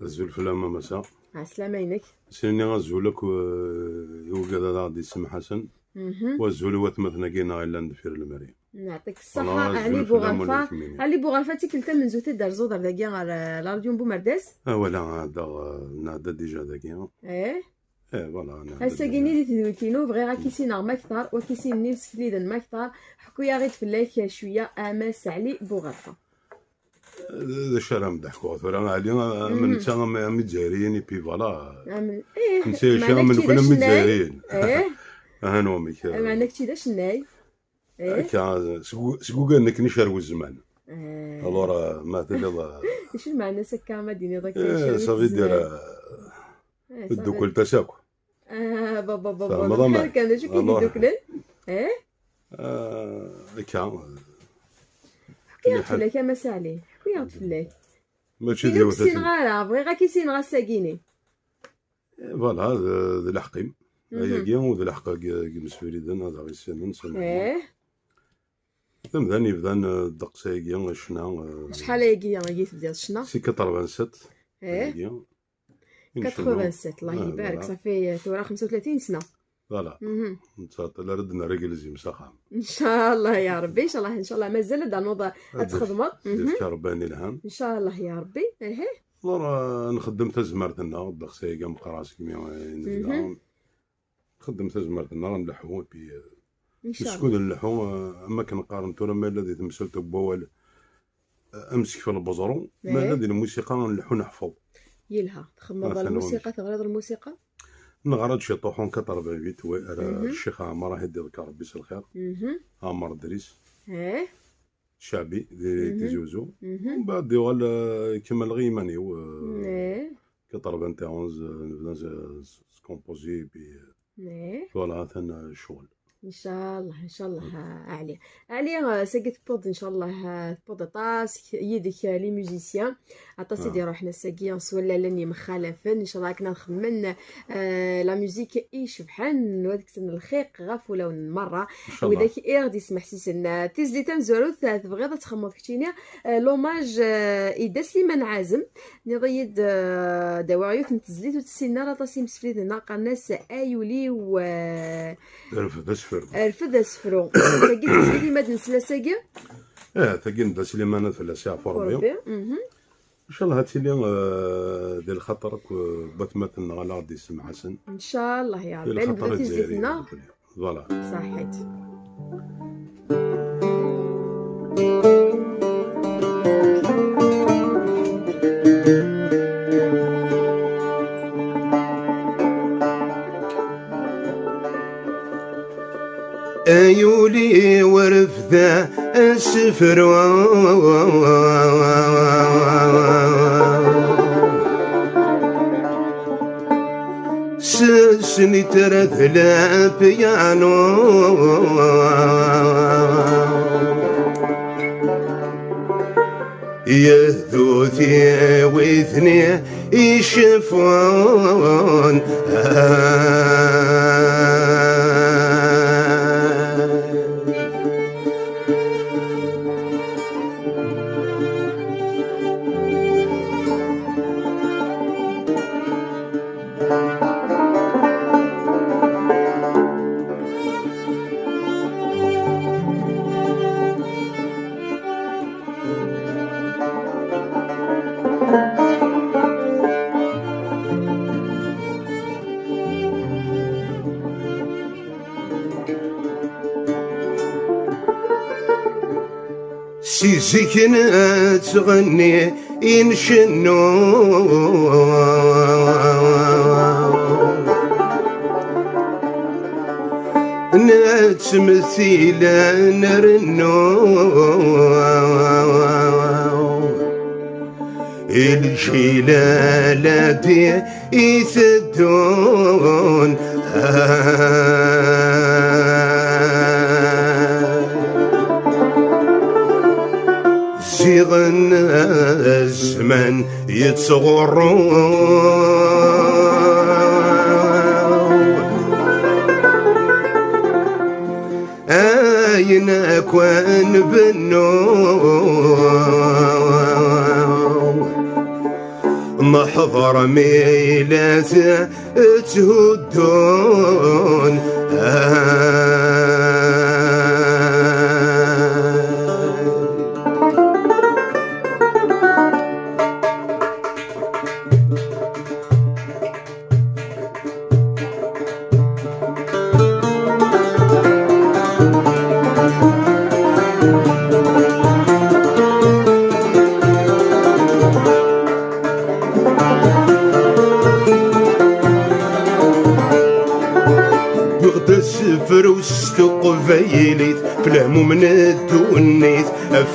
الزول في الأمام مساء. عسلامة ينك. سيني غزولك يوجد هذا غادي اسم حسن والزول وثمثنا كينا غير ندفير المريم. يعطيك الصحة. علي بوغرفة علي بوغرفة تيكلتا من زوتي دار زودر داكيا على راديو بومرداس. ولا هذا ديجا داكيا. ايه فوالا. هسا كيني دي تدويتينو بغي كيسينا ما كثار وكيسيني بسكليدا ما كثار حكويا غير فلاك شوية اماس علي بوغرفة. هذا شرا مضحكو ثورا علي من تا متزايرين بي فوالا. ايه نسي شا من كنا متزايرين. ايه هانومي معنى كتي دا شناي. ايه سكوكا انك نشرو الزمان. الورا ما تلي ايش المعنى سكا ما ديني ضاك صافي دير الدوكل تساكو. بابا بحال كان شو كيدي دوكلن. كان حكي فلاك اماس عليه حكي فلاك ماشي ديال كيسين غالا بغي غا كيسين غا ساكيني فوالا هذا الحقيم هي كيا وذا الحق مسفريدن هذا غير سنن سنه ثم يبدان الدق سايكيا شنا شحال هي تبدا شنا سي 87 87 الله يبارك صافي ثورة 35 سنة فوالا نتصاط لا ردنا رجل مساخام ان شاء الله يا ربي ان شاء الله مازال دا نوض تخدموا رباني الهام ان شاء الله يا ربي والله نخدم تزمرتنا الدق سايكيا مقراس كيما خدمت تزمرتنا نلحو بي نسكن اللحو اما كنقارن ترى ما الذي تمثلت بوال امسك في البزرو ما الذي الموسيقى نلحو نحفظ يلها تخمض الموسيقى تغرض الموسيقى نغرض شي طوحون 88 الشيخ عمر هدي ذكر ربي الخير عمر دريس شعبي دي زوزو ومن بعد ديوال كيما الغيماني 91 سكومبوزي بي فوالا ثنا شغل ان شاء الله علي ساقيت بود ان شاء الله بود طاس يديك لي ميوزيسيان عطاسي دي روحنا ساقي ولا لاني مخالفن ان شاء الله كنا نخمن لا ميوزيك يشبحن وهذيك سن الخيق غاف ولا مره وذاك غادي يسمح سيسن تيزلي تمزورو تبغي تخمض كتيني لوماج ايدا سليمان عازم نضيد دواعيوت نتزليت وتسينا راه طاسي مسفريدنا قناس ايولي و الفد اسفرو تاكي تزيدي ماد نسلاساكي تاكي ندا سليمان فلاسي عفوربي ان شاء الله هاتي لي ديال خاطرك باتمات على غادي يسمع حسن ان شاء الله يا ربي نبدا تزيدنا فوالا صحيت ايولي ورفذا السفر سسني ترثلا بيانو يهذوثي وثني يشفون سيكنا تغني ينشنو نتمثيلا نرنو الجلالة يثدون زيغن الزمن يتصغرون أين أكوان بنو محضر ميلات تهدون فروس قبيليت في الهموم ندونيت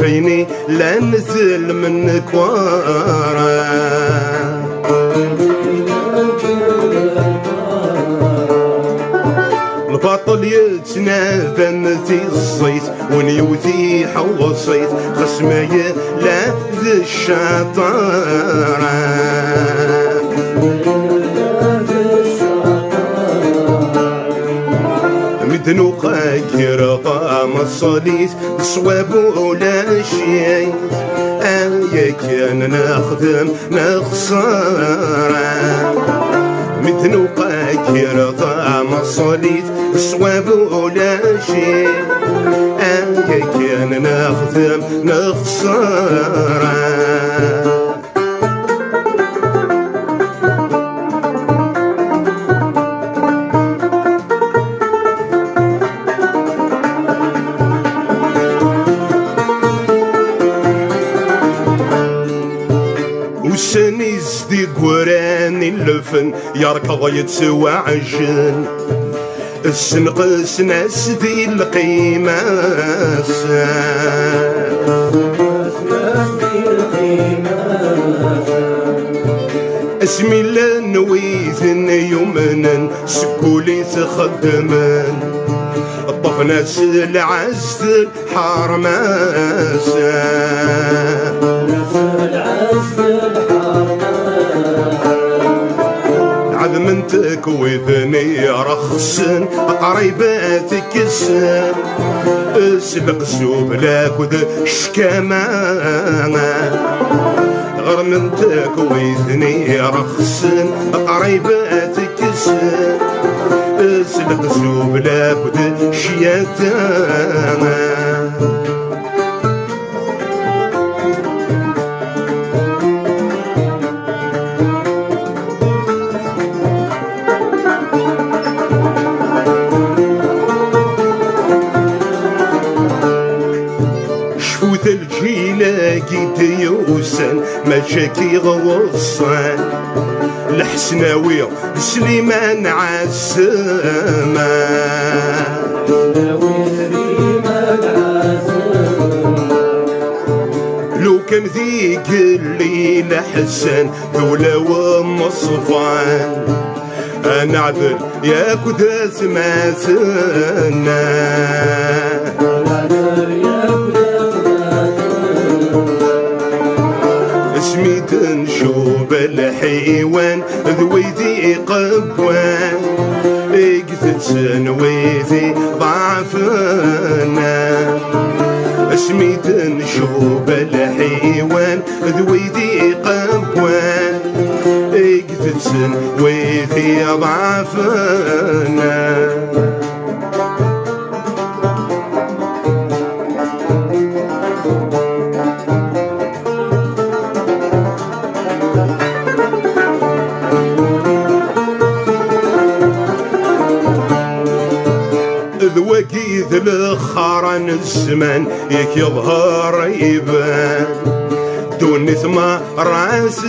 فيني لا نزل من كوارا البطل يتنادى نتي الصيت ونيوتي حوصيت خصمي لا ذي الشطارة مدنوقا كيرقا مصاليت صواب ولا شيء يا كان نخدم نخسارة مدنوقا كيرقا مصاليت صواب ولا شيء يا كان نخدم نخسارة وسنيز دي قراني اللفن يركض يتسوى عجن السنقس ناس ذي القيمة اسمي لنويذن يمنا سكولي تخدمن الطفنا العز الحرماس عذمنتك وذني رخصن قريباتك السن اسبق سوب لك وذ شكاما غرمنتك وذني رخصن قريباتك السن اسبق سوب لك وذ شياتا لقيت يوسن مشاكي غوصان الحسناوي سليمان عالسمان لو كان ذيك الليلة حسن ذولا ومصفان انا عدل يا كداس ما سنا اسمي تنشوب الحيوان ذويذي قبوان اقتل سنويذي ضعفنا اسمي تنشوب الحيوان ذويذي قبوان اقتل سنويذي ضعفنا ذوقيذ الخران الزمان يك يظهر يبان دون ثما راس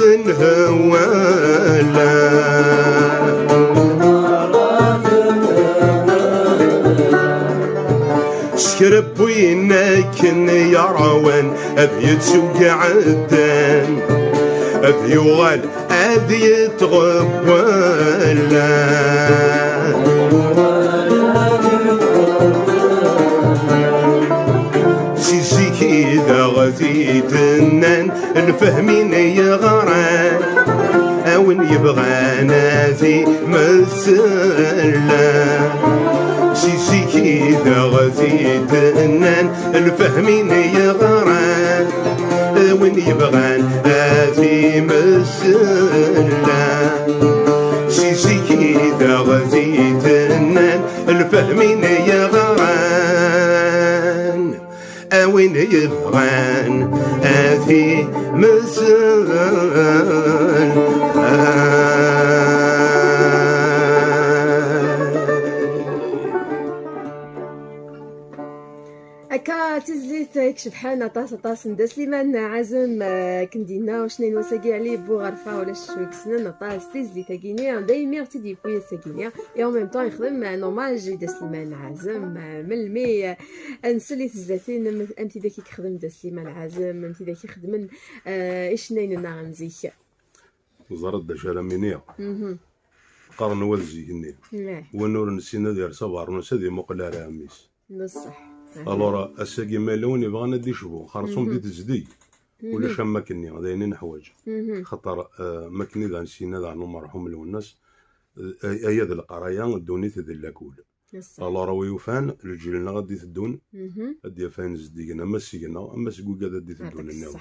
هوالا سكرب وينك يا روان ابي تسوق عدان ابي يغال ابي يتغولا إذا غزي تنان الفهمين يغران أون يبغى نازي مسلا سيسي إذا غزي تنان الفهمين يغران أون يبغى نازي مسلا السلام سيسي ذا غزيت النان الفهمين يغران أوين يبغان أثي مسان هكا تزليت يكشف حالنا طاس ندا سليمان عازم كندينا واش نين وساقي عليه بو غرفه ولا شوك سنن طاس تزليت كينيا دايما تدي فويا ساكينيا اي اون ميم طون يخدم نورمال جي دا سليمان عازم من المي نسلي تزلاتين انت داك يخدم دا سليمان عازم انت داك يخدم ايش نين نغنزيك زرد دا شرمينيا قرن والزيني ونور نسينا ديال صبار نسدي مقلا راميس بصح الورا الساقي مالوني بغانا دي شبو خرصوم دي تزدي ولا شما كني غاديين نحواج خاطر ماكني ذا نسينا ذا مرحوم الناس ايا ذا القرايه دوني تذ لاكول الورا ويوفان رجلنا غادي تدون غادي فان زدينا ما سينا اما سكوكا غادي تدون الناو